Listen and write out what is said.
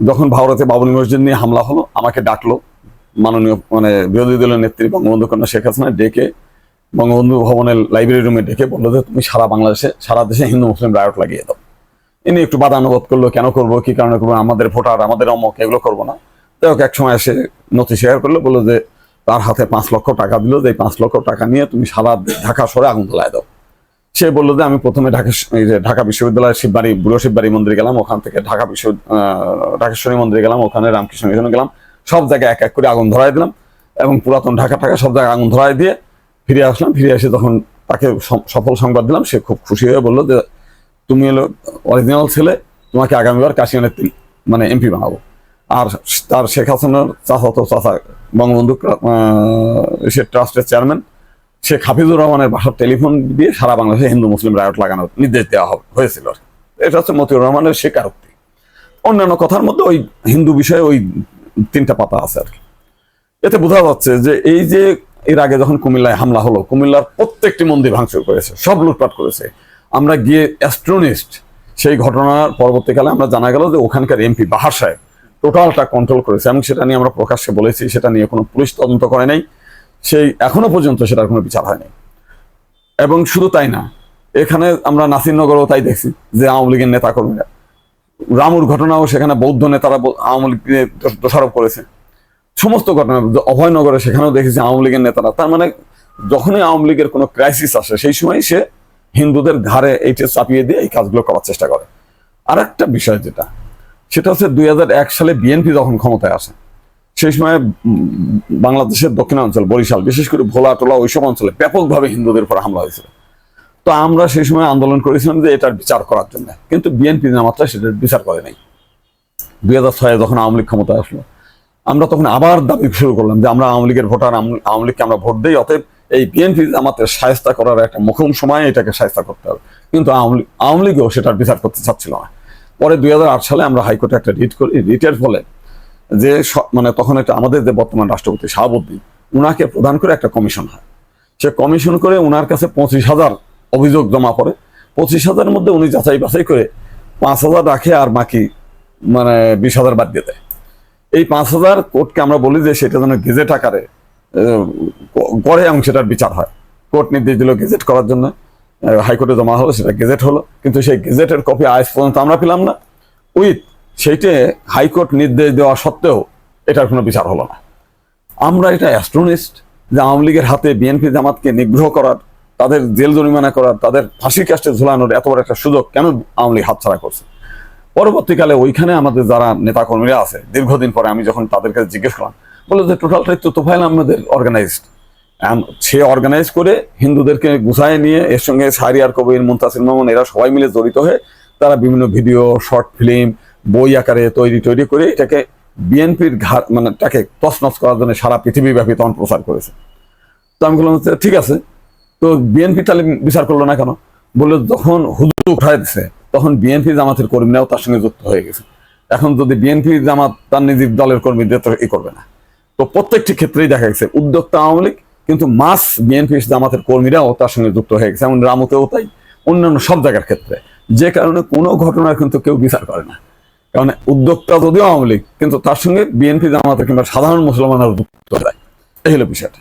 যখন ভারতে বাবরি মসজিদ নিয়ে হামলা হলো, আমাকে ডাকলো মাননীয় বিরোধী দলের নেত্রী বঙ্গবন্ধু কন্যা শেখ হাসিনা, ডেকে বঙ্গবন্ধু ভবনের লাইব্রেরি রুমে ডেকে বললো যে তুমি সারা বাংলাদেশে, সারা দেশে হিন্দু মুসলিম রায়ট লাগিয়ে দাও। ইনি একটু বাদানুবাদ করলো, কেন করবো, কি কারণে করবো, আমাদের ভোটার, আমাদের অমক, এগুলো করবো না। যাই হোক, এক সময় এসে নথি শেয়ার করলো, বললো যে তার হাতে 5 লক্ষ টাকা দিল, যে 5 লক্ষ টাকা নিয়ে তুমি সারা ঢাকা শহরে আগুন জ্বালায় দাও। সে বললো যে আমি প্রথমে ঢাকা বিশ্ববিদ্যালয়ের শিববাড়ি, বুড়ো শিববাড়ি মন্দিরে গেলাম, ওখান থেকে ঢাকেশ্বরী মন্দিরে গেলাম, ওখানে রামকৃষ্ণ মিশনে গেলাম, সব জায়গায় এক এক করে আগুন ধরাই দিলাম এবং পুরাতন ঢাকা সব জায়গায় আগুন ধরাই দিয়ে ফিরে আসলাম। ফিরে এসে তখন তাকে সফল সংবাদ দিলাম। সে খুব খুশি হয়ে বললো যে তুমি হলো অরিজিনাল ছেলে, তোমাকে আগামীবার কাশিয়ানের এমপি বানাবো। আর তার শেখ হাসিনার চাচা বঙ্গবন্ধু সে ট্রাস্টের চেয়ারম্যান শেখ হাফিজুর রহমানের বাসার টেলিফোন দিয়ে সারা বাংলাদেশে হিন্দু মুসলিম রায়ট লাগানোর নির্দেশ দেওয়া হয়েছিল। এটা হচ্ছে মতিউর রহমানের স্বীকারোক্তি। অন্যান্য কথার মধ্যে ওই হিন্দু বিষয়ে ওই 3টা পাতা আছে আর কি। এতে বোঝা যাচ্ছে যে এই যে এর আগে যখন কুমিল্লায় হামলা হলো, কুমিল্লার প্রত্যেকটি মন্দির ভাঙচুর করেছে, সব লুটপাট করেছে। আমরা গিয়ে অ্যাস্ট্রোনিস্ট, সেই ঘটনার পরবর্তীকালে আমরা জানা গেল যে ওখানকার এমপি বাহার সাহেব টোটালটা কন্ট্রোল করেছে এবং সেটা নিয়ে আমরা প্রকাশ্যে বলেছি, সেটা নিয়ে কোনো পুলিশ তদন্ত করে নাই, সেই এখনো পর্যন্ত সেটার কোনো বিচার হয়নি। এবং শুধু তাই না, এখানে আমরা নাসিরনগরও তাই দেখছি যে আওয়ামী লীগের নেতাকর্মীরা, রামুর ঘটনাও সেখানে বৌদ্ধ নেতারা আওয়ামী লীগকে দোষারোপ করেছে। সমস্ত ঘটনা, অভয়নগরে সেখানেও দেখেছি আওয়ামী লীগের নেতারা। তার মানে যখনই আওয়ামী লীগের কোনো ক্রাইসিস আসে, সেই সময় সে হিন্দুদের ঘাড়ে এইটা চাপিয়ে দিয়ে এই কাজগুলো করার চেষ্টা করে। আর একটা বিষয় যেটা, সেটা হচ্ছে 2001 সালে বিএনপি যখন ক্ষমতায় আসে, সেই সময় বাংলাদেশের দক্ষিণাঞ্চল, বরিশাল, বিশেষ করে ভোলা টোলা, ওইসব অঞ্চলে ব্যাপকভাবে হিন্দুদের উপর হামলা হয়েছিল। তো আমরা সেই সময় আন্দোলন করেছিলাম যে এটার বিচার করার জন্য, কিন্তু বিএনপি জামাতরা সেটার বিচার করে নাই। 2006 যখন আওয়ামী লীগ ক্ষমতায় আসলো, আমরা তখন আবার দাবি শুরু করলাম যে আমরা আওয়ামী লীগের ভোটার, আওয়ামী লীগকে আমরা ভোট দিই, অতএব এই বিএনপি জামাতের শায়েস্তা করার একটা মুখম সময় এটাকে শায়েস্তা করতে হবে। কিন্তু আওয়ামী লীগও সেটার বিচার করতে চাচ্ছিল না। পরে 2008 সালে আমরা হাইকোর্টে একটা রিট করি। রিটের ফলে যে তখন একটা আমাদের যে বর্তমান রাষ্ট্রপতি শাহাবুদ্দিন, উনাকে প্রদান করে একটা কমিশন হয়। সে কমিশন করে উনার কাছে 25,000 অভিযোগ জমা পড়ে। 25,000-এর মধ্যে উনি যাচাই বাছাই করে 5,000 রাখে আর বাকি 20,000 বাদ দিয়ে দেয়। এই 5,000 কোর্টকে আমরা বলি যে সেটা যেন গেজেট আকারে করে এবং সেটার বিচার হয়। কোর্ট নির্দেশ দিল গেজেট করার জন্য, হাইকোর্টে জমা হলো, সেটা গেজেট হলো। কিন্তু সেই গেজেটের কপি আজ পর্যন্ত আমরা পেলাম না। সেইটে হাইকোর্ট নির্দেশ দেওয়া সত্ত্বেও এটার কোনো বিচার হলো না। আমরা এটা অ্যাস্ট্রোনিস্ট যে আওয়ামী লীগের হাতে বিএনপি জামাতকে নিগ্রহ করার, তাদের জেল জরিমানা করার, তাদের ফাঁসি কাস্টে ঝুলানোর এত বড় একটা সুযোগ কেন আওয়ামী লীগ হাতছাড়া করছে। পরবর্তীকালে ওইখানে আমাদের যারা নেতাকর্মীরা আছে, দীর্ঘদিন পরে আমি যখন তাদের কাছে জিজ্ঞেস করলাম, বললো যে টোটালটাই তো তোফায়েল আহমেদের অর্গানাইজড। সে অর্গানাইজ করে হিন্দুদেরকে গুছায় নিয়ে, এর সঙ্গে শাহরিয়ার কবির, মুনতাসির মামুন, এরা সবাই মিলে জড়িত হয়ে তারা বিভিন্ন ভিডিও, শর্ট ফিল্ম, বই আকারে তৈরি করে এটাকে বিএনপির তাকে তছনছ করার জন্য সারা পৃথিবী ব্যাপী তখন প্রচার করেছে। তো আমি বললাম ঠিক আছে, তো বিএনপি তাহলে বিচার করলো না কেন? বললো যখন হুজুর উঠায় দিচ্ছে তখন বিএনপি জামাতের কর্মীরাও তার সঙ্গে যুক্ত হয়ে গেছে। এখন যদি বিএনপি জামাত তার নিজের দলের কর্মীদের তো করবে না। তো প্রত্যেকটি ক্ষেত্রেই দেখা গেছে উদ্যোক্তা আওয়ামী লীগ, কিন্তু মাস বিএনপি জামাতের কর্মীরাও তার সঙ্গে যুক্ত হয়ে গেছে। এমন রামুতেও তাই, অন্যান্য সব জায়গার ক্ষেত্রে। যে কারণে কোনো ঘটনার কিন্তু কেউ বিচার করে না। কারণ উদ্যোক্তা যদিও আওয়ামী লীগ, কিন্তু তার সঙ্গে বিএনপি জামাতের কিংবা সাধারণ মুসলমানরা যুক্ত হয়। এই হলো বিষয়টা।